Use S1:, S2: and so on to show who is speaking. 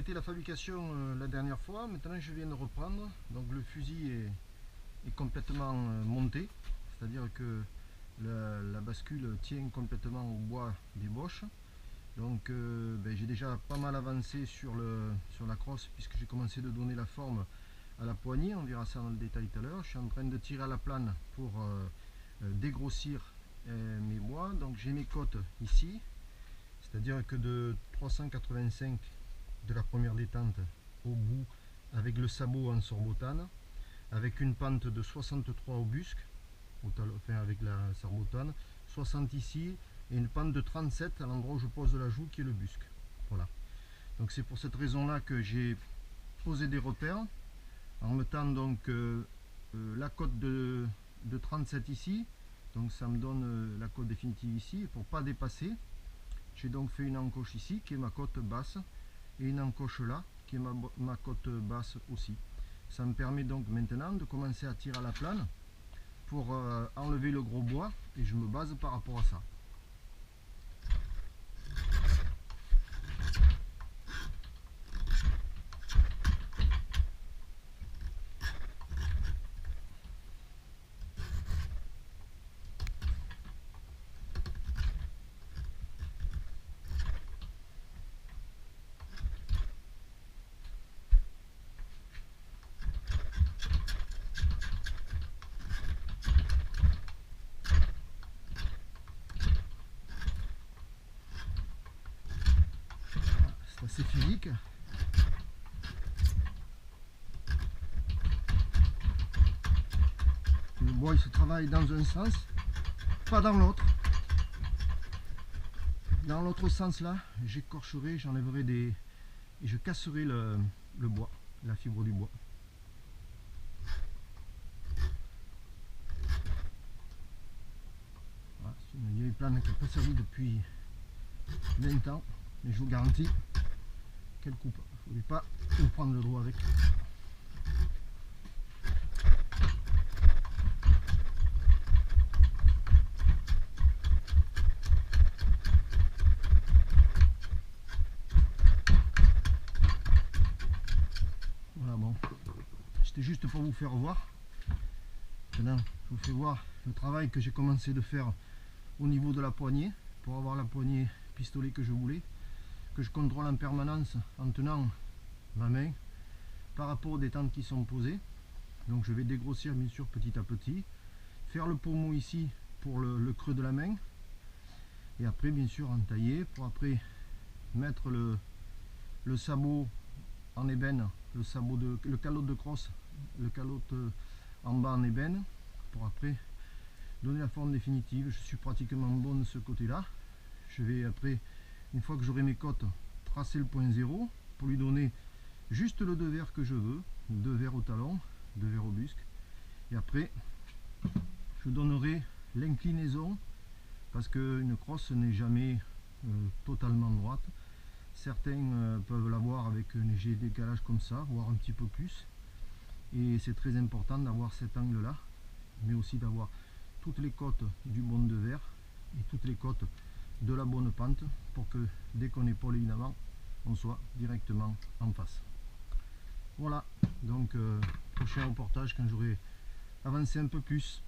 S1: C'était la fabrication la dernière fois, maintenant je viens de reprendre. Donc le fusil est complètement monté, c'est-à-dire que la bascule tient complètement au bois des Bosch. Donc j'ai déjà pas mal avancé sur la crosse, puisque j'ai commencé de donner la forme à la poignée. On verra ça dans le détail tout à l'heure. Je suis en train de tirer à la plane pour dégrossir mes bois. Donc j'ai mes côtes ici, c'est-à-dire que de 385 de la première détente au bout, avec le sabot en sorbotane, avec une pente de 63 au busque, enfin avec la sorbotane, 60 ici, et une pente de 37 à l'endroit où je pose la joue, qui est le busque. Voilà. Donc c'est pour cette raison là que j'ai posé des repères en mettant donc la côte de 37 ici. Donc ça me donne la côte définitive ici. Pour pas dépasser, j'ai donc fait une encoche ici qui est ma côte basse, et une encoche là qui est ma côte basse aussi. Ça me permet donc maintenant de commencer à tirer à la plane pour enlever le gros bois, et je me base par rapport à ça. C'est assez physique. Le bois il se travaille dans un sens, pas dans l'autre. Dans l'autre sens là, j'écorcherai, j'enlèverai et je casserai le bois, la fibre du bois. Voilà, c'est une vieille plane qui n'a pas servi depuis 20 ans, mais je vous garantis qu'elle coupe. Il ne faut pas vous prendre le doigt avec. Voilà, bon, c'était juste pour vous faire voir. Maintenant, je vous fais voir le travail que j'ai commencé de faire au niveau de la poignée, pour avoir la poignée pistolet que je voulais, que je contrôle en permanence en tenant ma main par rapport aux détentes qui sont posées. Donc je vais dégrossir bien sûr petit à petit, faire le pommeau ici pour le creux de la main, et après bien sûr entailler pour après mettre le sabot en ébène, le calotte de crosse, le calotte en bas en ébène, pour après donner la forme définitive. Je suis pratiquement bon de ce côté là. Je vais après, une fois que j'aurai mes côtes, tracer le point 0 pour lui donner juste le devers que je veux, 2 vers au talon, 2 vers au busque, et après je donnerai l'inclinaison, parce qu'une crosse n'est jamais totalement droite. Certains peuvent l'avoir avec un léger décalage comme ça, voire un petit peu plus, et c'est très important d'avoir cet angle là, mais aussi d'avoir toutes les côtes du bon devers et toutes les côtes de la bonne pente, pour que dès qu'on épaule évidemment, on soit directement en face. Voilà, donc prochain reportage quand j'aurai avancé un peu plus.